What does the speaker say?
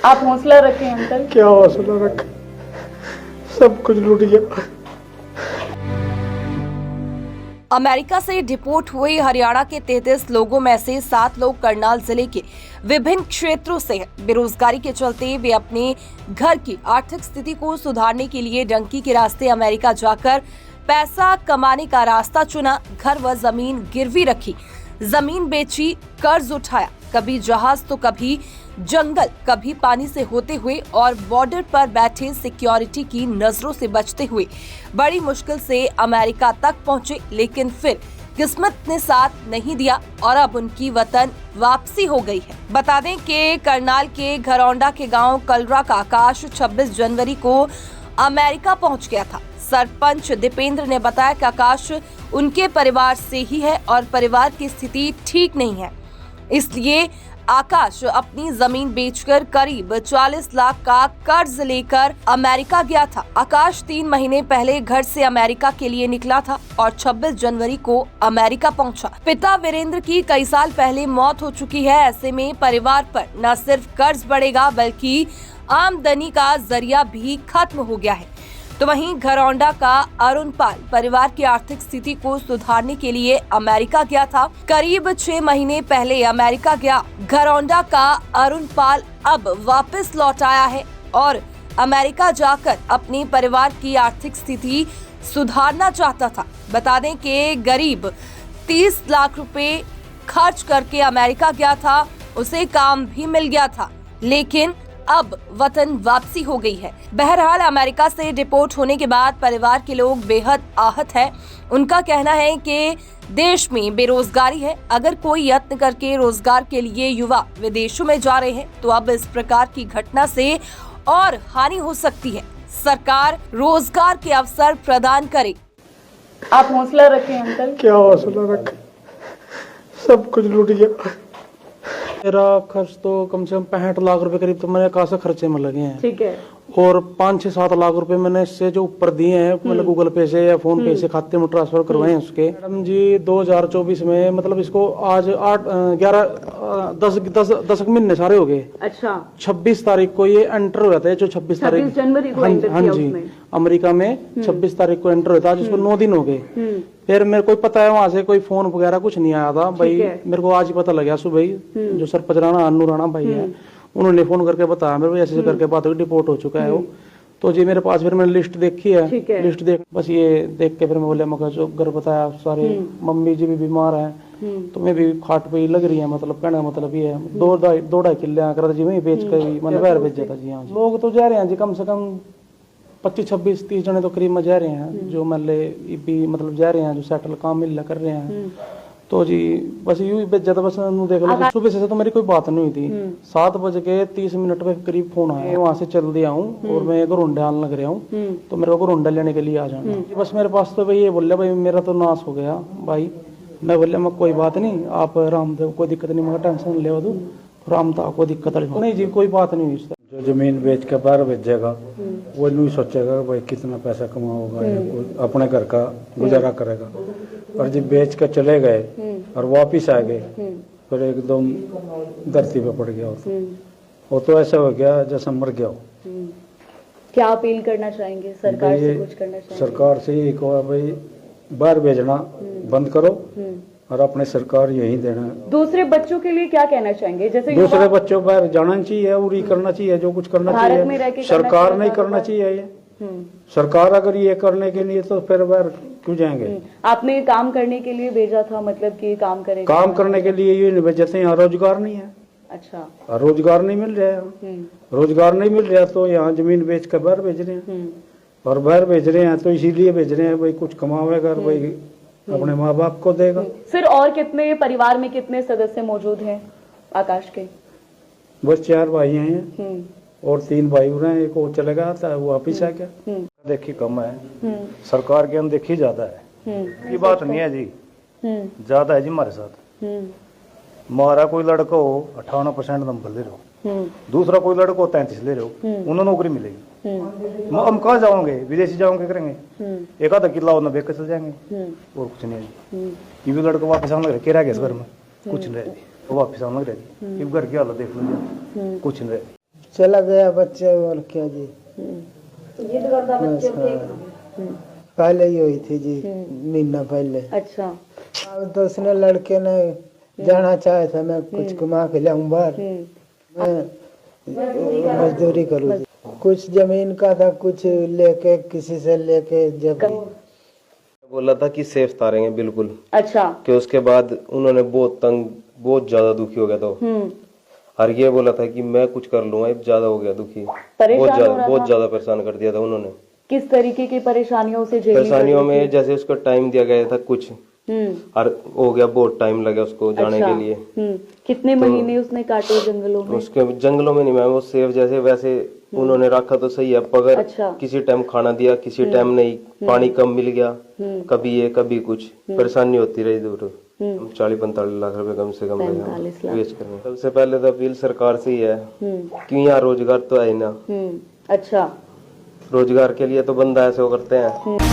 आप हौसला रखें अंकल। क्या हौसला रख, सब कुछ लूट गया। अमेरिका से डिपोर्ट हुए हरियाणा के 33 लोगों में से 7 लोग करनाल जिले के विभिन्न क्षेत्रों से हैं। बेरोजगारी के चलते वे अपने घर की आर्थिक स्थिति को सुधारने के लिए डंकी के रास्ते अमेरिका जाकर पैसा कमाने का रास्ता चुना। घर व जमीन गिरवी रखी, जमीन बेची, कर्ज उठाया, कभी जहाज तो कभी जंगल, कभी पानी से होते हुए और बॉर्डर पर बैठे सिक्योरिटी की नजरों से बचते हुए बड़ी मुश्किल से अमेरिका तक पहुंचे। लेकिन फिर किस्मत ने साथ नहीं दिया और अब उनकी वतन वापसी हो गई है। बता दें कि करनाल के घरौंडा के गांव कलरा का आकाश 26 जनवरी को अमेरिका पहुंच गया था। सरपंच दीपेंद्र ने बताया कि आकाश उनके परिवार से ही है और परिवार की स्थिति ठीक नहीं है, इसलिए आकाश अपनी जमीन बेचकर करीब 40 लाख का कर्ज लेकर अमेरिका गया था। आकाश 3 महीने पहले घर से अमेरिका के लिए निकला था और 26 जनवरी को अमेरिका पहुंचा। पिता वीरेंद्र की कई साल पहले मौत हो चुकी है। ऐसे में परिवार पर न सिर्फ कर्ज बढ़ेगा बल्कि आमदनी का जरिया भी खत्म हो गया है। तो वहीं घरौंडा का अरुण पाल परिवार की आर्थिक स्थिति को सुधारने के लिए अमेरिका गया था। करीब 6 महीने पहले अमेरिका गया घरौंडा का अरुण पाल अब वापस लौट आया है और अमेरिका जाकर अपने परिवार की आर्थिक स्थिति सुधारना चाहता था। बता दें कि करीब 30 लाख रुपए खर्च करके अमेरिका गया था, उसे काम भी मिल गया था, लेकिन अब वतन वापसी हो गई है। बहरहाल अमेरिका से डिपोर्ट होने के बाद परिवार के लोग बेहद आहत हैं। उनका कहना है कि देश में बेरोजगारी है। अगर कोई यत्न करके रोजगार के लिए युवा विदेशों में जा रहे हैं तो अब इस प्रकार की घटना से और हानि हो सकती है। सरकार रोजगार के अवसर प्रदान करे। आप हौसला रखें अंकल। क्या हौसला रख, सब कुछ लूट गया। मेरा खर्च तो कम से कम 65 लाख रुपए करीब तो मेरे खासा खर्चे में लगे हैं। ठीक है। और 5-6-7 लाख रुपए मैंने इससे जो ऊपर दिए हैं मतलब गूगल पे से या फोन पे से खाते में ट्रांसफर करवाए हैं उसके। मैडम जी 2024 में मतलब इसको आज 10 महीने सारे हो गए। अच्छा। 26 तारीख को ये एंटर हुआ था, जो 26 तारीख 26 जनवरी को एंटर हाँ किया जी उसमें। अमेरिका में 26 तारीख को एंटर हुआ था, जिसको 9 दिन हो गए। फिर मेरे को पता है वहां से कोई फोन वगैरह कुछ नहीं आया था भाई। मेरे को आज ही पता लगा सुबह ही, जो सरपंच राणा अन्नू राणा भाई है उन्होंने फोन करके बताया मेरे को ऐसे करके बात हुई, डिपोर्ट हो चुका है वो। तो जी मेरे पास फिर मैंने लिस्ट देखी है, लिस्ट देख बस ये देख के फिर मैं बोले मगर जो घर बताया सारे मम्मी जी भी बीमार हैं तो मैं भी खाट पे ही लग रही है। मतलब कहने का मतलब ये है 2-2.5 किले कर जी वही बेच कर मतलब बाहर भेज जाता जी। हाँ लोग तो जा रहे हैं जी, कम से कम 25-26-30 जने तो करीब में जा रहे हैं जो मतलब जा रहे हैं जो सेटल काम मिल कर रहे हैं। तो जी बस यूं ही ज्यादा बस देख लो। सुबह से तो मेरी कोई बात नहीं हुई थी। 7:30 पे करीब फोन आया, वहां से चल दिया हूँ और मैं घरोंडे आने लग रहा हूँ तो मेरे को घरोंडा लेने के लिए आ जाना। बस मेरे पास तो भाई ये बोल रहा भाई मेरा तो नाश हो गया भाई। मैं बोल मैं कोई बात नहीं, आप रामदेव कोई दिक्कत नहीं, मगर टेंशन ले दो राम था कोई दिक्कत नहीं जी, कोई बात नहीं हुई। जो जमीन बेच के बाहर भेजेगा वो नहीं सोचेगा भाई कितना पैसा कमाओगा या अपने घर का गुजारा करेगा। और जब बेच के चले गए और वापिस आ गए फिर एकदम धरती पे पड़ गया वो तो ऐसा हो गया जैसा मर गया हो। क्या अपील करना चाहेंगे सरकार से? कुछ करना चाहेंगे? सरकार से यही कहो भाई बाहर भेजना बंद करो और अपने सरकार यही देना। दूसरे बच्चों के लिए क्या कहना चाहेंगे? जैसे दूसरे बच्चों पर जाना चाहिए और ये करना चाहिए जो कुछ करना चाहिए। सरकार नहीं करना चाहिए ये। सरकार अगर ये करने के लिए तो फिर बाहर क्यों जाएंगे? आपने काम करने के लिए भेजा था, मतलब कि काम करेगा? काम करने के लिए ये नहीं भेजते, यहाँ रोजगार नहीं है। अच्छा। रोजगार नहीं मिल रहा है, रोजगार नहीं मिल रहा तो यहाँ जमीन बेच कर बाहर भेज रहे हैं। और बाहर भेज रहे हैं तो इसीलिए भेज रहे हैं भाई कुछ कमावेगा भाई अपने माँ बाप को देगा। फिर और कितने परिवार में कितने सदस्य मौजूद हैं आकाश के? बस 4 भाई हैं और 3 भाई हो रहे हैं, एक वो चले गया था वो वापिस आ गया। देखी कम है, सरकार की अनदेखी ज्यादा है। ये बात नहीं है जी, ज्यादा है जी हमारे साथ। हमारा कोई लड़का हो 58% नंबर ले रहे हो, दूसरा कोई लड़का हो 33 ले रहे हो, उन्हें नौकरी मिलेगी। हम कहाँ जाओगे? विदेशी जाओगे करेंगे, एक आधा किला होना बेच चल जाएंगे और कुछ नहीं है। ये भी लड़का वापिस आने लगे, क्या रह गया घर में? कुछ नहीं रह, वो वापिस आने लगे। घर की हालत देख लीजिए, कुछ नहीं रह। चला गया बच्चे और क्या जी। पहले ही हुई थी जी, महीना पहले। अच्छा। अब तो उसने लड़के ने जाना चाहे था, मैं कुछ कमा के लाऊं बाहर, मैं मजदूरी करूँ। कुछ जमीन का था, कुछ लेके किसी से लेके जब बोला था कि सेफ तारेंगे बिल्कुल। अच्छा। कि उसके बाद उन्होंने बहुत ज्यादा दुखी हो गया था। और ये बोला था कि मैं कुछ कर लूंगा, अब ज्यादा हो गया दुखी, बहुत ज्यादा परेशान कर दिया था उन्होंने। किस तरीके की परेशानियों से झेलनी परेशानियों पड़ी थी? में जैसे उसको टाइम दिया गया था कुछ, और हो गया बहुत टाइम लगा उसको जाने अच्छा। के लिए। कितने महीने उसने काटे जंगलों में? उसके जंगलों में नहीं मैम, वो सेफ जैसे वैसे उन्होंने रखा तो सही है, मगर अच्छा। किसी टाइम खाना दिया, किसी टाइम नहीं, पानी कम मिल गया, कभी ये कभी कुछ, परेशानी होती रही दूर। 40-45 लाख रुपए कम से कम 45 लाख। वेस्ट करने। सबसे पहले तो अपील सरकार से ही है कि यहाँ रोजगार तो है ही ना। अच्छा। रोजगार के लिए तो बंदा ऐसे वो करते हैं।